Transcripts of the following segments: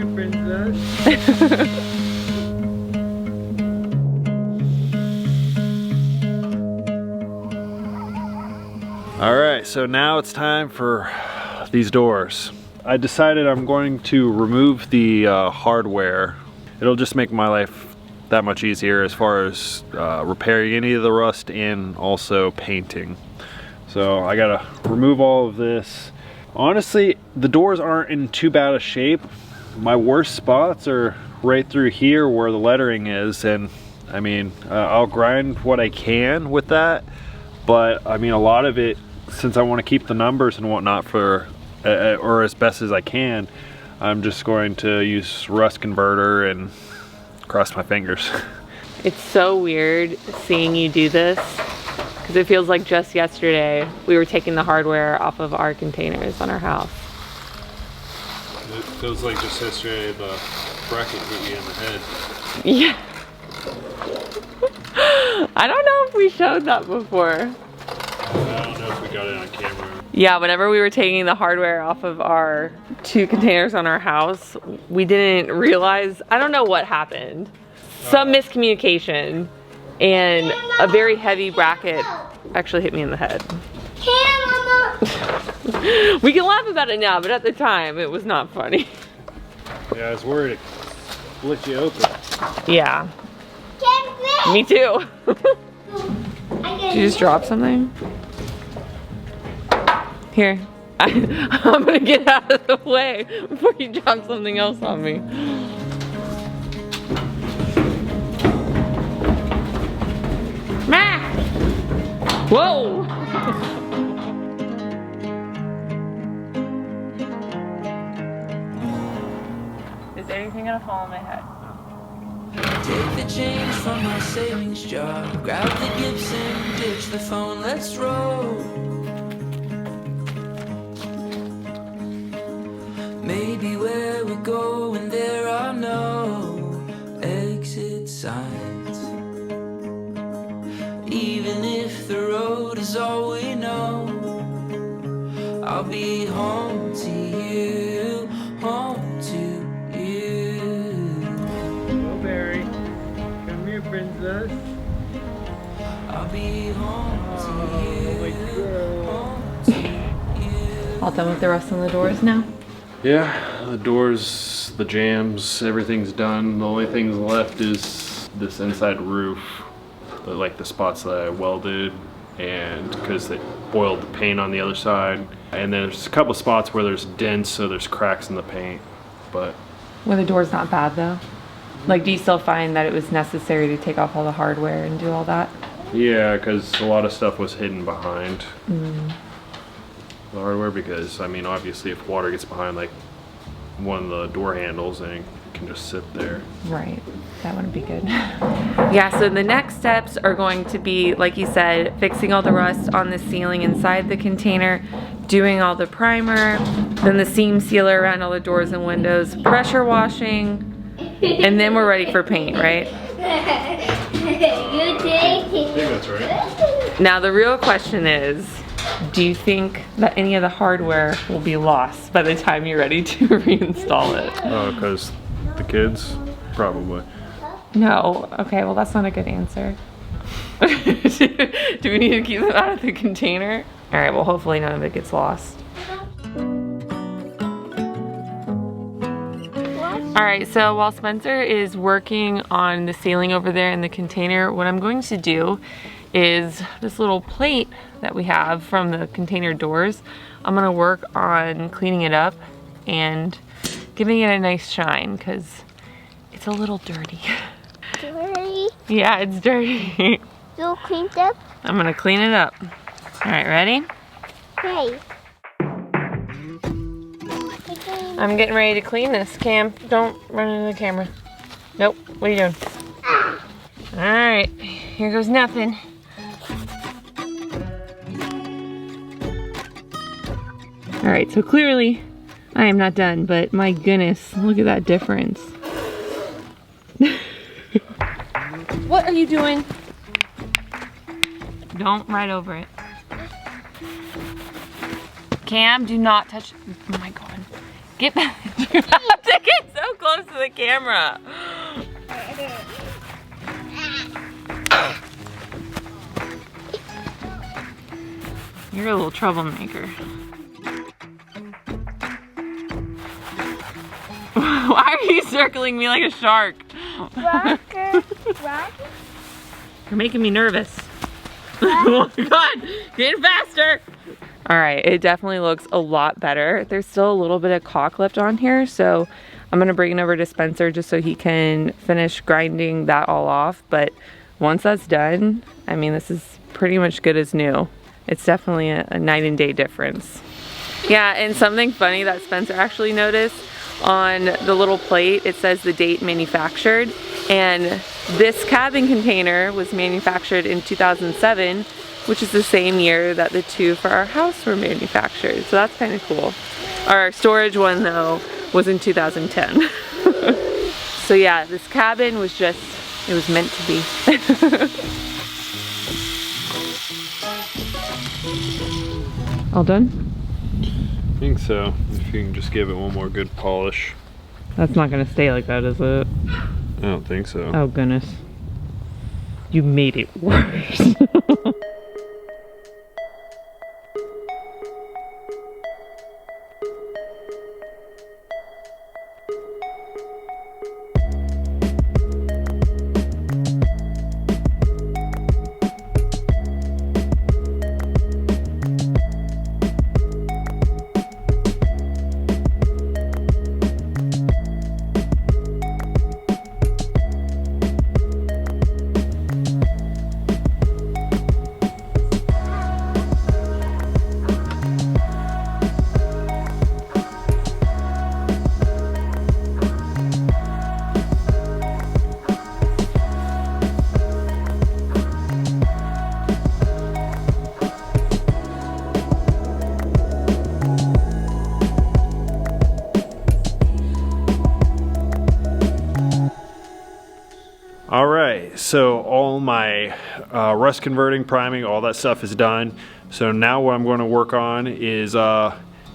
here, princess. All right, so now it's time for these doors. I decided I'm going to remove the hardware. It'll just make my life that much easier as far as repairing any of the rust and also painting. So I gotta remove all of this. Honestly, the doors aren't in too bad a shape. My worst spots are right through here where the lettering is, and I mean, I'll grind what I can with that, but I mean, a lot of it, since I want to keep the numbers and whatnot for, or as best as I can, I'm just going to use rust converter and cross my fingers. It's so weird seeing you do this, because it feels like just yesterday we were taking the hardware off of our containers on our house. It feels like just yesterday the bracket hit you in the head. Yeah. I don't know if we showed that before. I don't know if we got it on camera. Yeah, whenever we were taking the hardware off of our 2 containers on our house, we didn't realize, I don't know what happened. Some miscommunication, and a very heavy bracket actually hit me in the head. We can laugh about it now, but at the time it was not funny. Yeah, I was worried it split you open. Yeah. Me too. Did you just drop something? Here. I'm gonna get out of the way before you drop something else on me. Ma! Whoa! Is anything gonna fall on my head? Take the change from my savings jar. Grab the Gibson, ditch the phone, let's roll. Maybe where we're going there are no exit signs. Even if the road is all we know, I'll be home to you, home to you. Hello, Barry. Come here, princess. I'll be home to you, home to you. All done with the rest of the doors now? Yeah, the doors, the jambs, everything's done. The only thing left is this inside roof, like the spots that I welded, and because they boiled the paint on the other side. And then there's a couple spots where there's dents, so there's cracks in the paint, but. Were the doors not bad though? Like, do you still find that it was necessary to take off all the hardware and do all that? Yeah, because a lot of stuff was hidden behind the hardware, because I mean, obviously if water gets behind like one of the door handles, then it can just sit there. Right, that wouldn't be good. Yeah, so the next steps are going to be, like you said, fixing all the rust on the ceiling inside the container, doing all the primer, then the seam sealer around all the doors and windows, pressure washing, and then we're ready for paint, right? I think that's right. Now the real question is, do you think that any of the hardware will be lost by the time you're ready to reinstall it? Oh, because the kids? Probably. No. Okay, well that's not a good answer. Do we need to keep them out of the container? All right, well hopefully none of it gets lost. All right, so while Spencer is working on the ceiling over there in the container, what I'm going to do is this little plate that we have from the container doors. I'm gonna work on cleaning it up and giving it a nice shine, because it's a little dirty. Dirty? Yeah, it's dirty. You cleaned up? I'm gonna clean it up. All right, ready? Hey. I'm getting ready to clean this. Cam, don't run into the camera. Nope, what are you doing? All right, here goes nothing. All right, so clearly I am not done, but my goodness, look at that difference. What are you doing? Don't ride over it. Cam, do not touch. Oh my God. Get back. You have to get so close to the camera. You're a little troublemaker. Why are you circling me like a shark? Rocker. Rocker. You're making me nervous. Oh my god, getting faster. All right, it definitely looks a lot better. There's still a little bit of caulk left on here, so I'm gonna bring it over to Spencer just so he can finish grinding that all off. But once that's done, I mean, this is pretty much good as new. It's definitely a night and day difference. Yeah, and something funny that Spencer actually noticed, on the little plate, it says the date manufactured, and this cabin container was manufactured in 2007, which is the same year that the two for our house were manufactured. So that's kind of cool. Our storage one though was in 2010. So yeah, this cabin was just, it was meant to be. All done? I think so. If you can just give it one more good polish. That's not gonna stay like that, is it? I don't think so. Oh goodness. You made it worse. All right, so all my rust converting, priming, all that stuff is done. So now what I'm going to work on is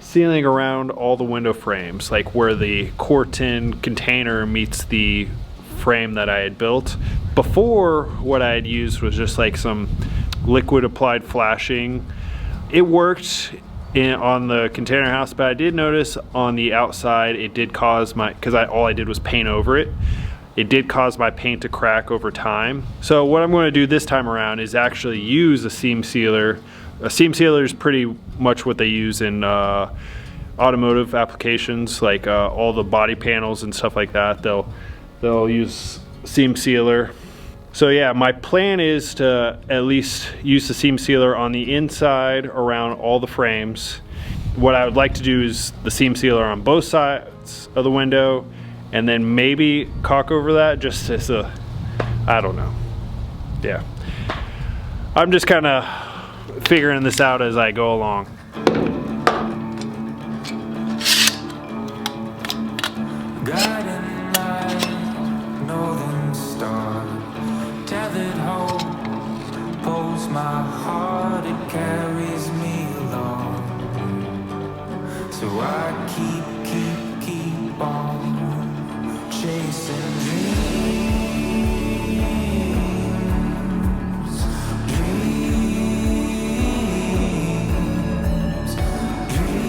sealing around all the window frames, like where the Corten container meets the frame that I had built. Before, what I had used was just like some liquid applied flashing. It worked on the container house, but I did notice on the outside it did cause my, because all I did was paint over it. It did cause my paint to crack over time. So what I'm going to do this time around is actually use a seam sealer. A seam sealer is pretty much what they use in automotive applications, like all the body panels and stuff like that. They'll use seam sealer. So yeah, my plan is to at least use the seam sealer on the inside around all the frames. What I would like to do is the seam sealer on both sides of the window, and then maybe caulk over that just as a, I don't know. Yeah. I'm just kind of figuring this out as I go along. Guiding light, northern star, tethered hope, pulls my heart, it carries me along. So I keep on chasing dreams, dreams, dreams,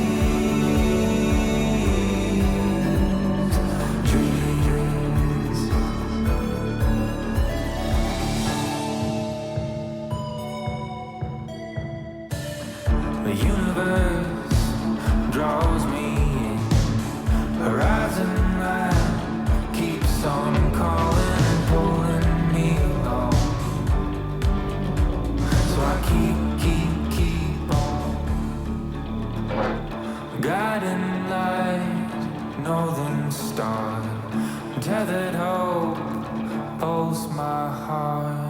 dreams. The universe draws me in, horizon line keeps on calling and pulling me along. So I keep on guiding light, northern star, tethered hope, pulse my heart.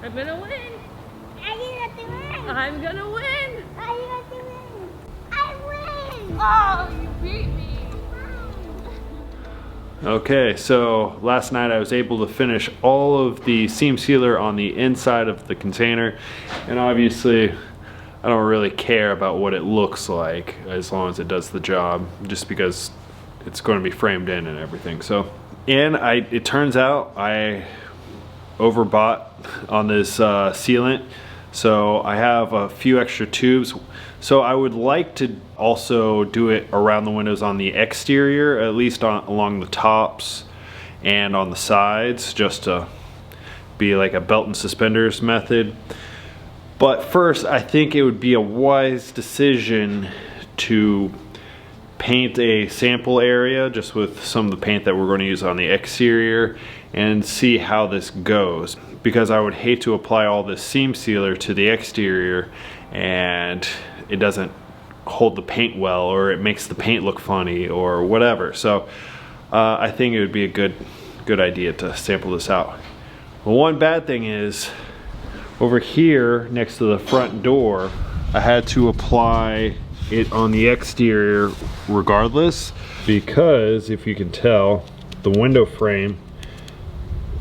I'm gonna win. I'm gonna win. I want to win. I win. Oh, you beat me. Okay, so last night I was able to finish all of the seam sealer on the inside of the container, and obviously I don't really care about what it looks like as long as it does the job, just because it's going to be framed in and everything. So, and it turns out I overbought on this sealant, so I have a few extra tubes. So I would like to also do it around the windows on the exterior, at least along the tops and on the sides, just to be like a belt and suspenders method. But first, I think it would be a wise decision to paint a sample area just with some of the paint that we're going to use on the exterior and see how this goes, because I would hate to apply all this seam sealer to the exterior and it doesn't hold the paint well, or it makes the paint look funny or whatever. So I think it would be a good idea to sample this out. Well, one bad thing is over here next to the front door, I had to apply it on the exterior regardless, because if you can tell, the window frame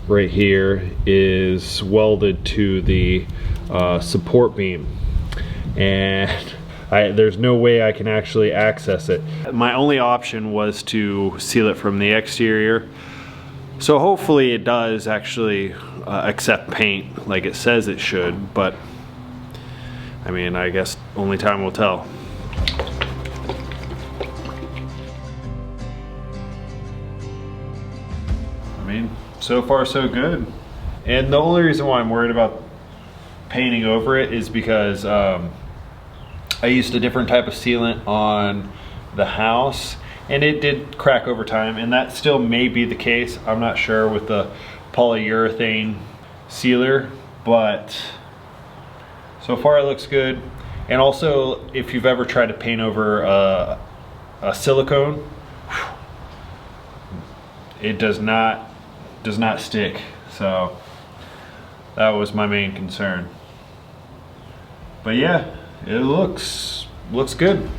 right here is welded to the support beam, and there's no way I can actually access it. My only option was to seal it from the exterior. So hopefully it does actually accept paint like it says it should, but I mean, I guess only time will tell. I mean, so far so good. And the only reason why I'm worried about painting over it is because I used a different type of sealant on the house and it did crack over time, and that still may be the case. I'm not sure with the polyurethane sealer, but so far it looks good. And also, if you've ever tried to paint over a silicone, it does not stick. So that was my main concern. But yeah, it looks good.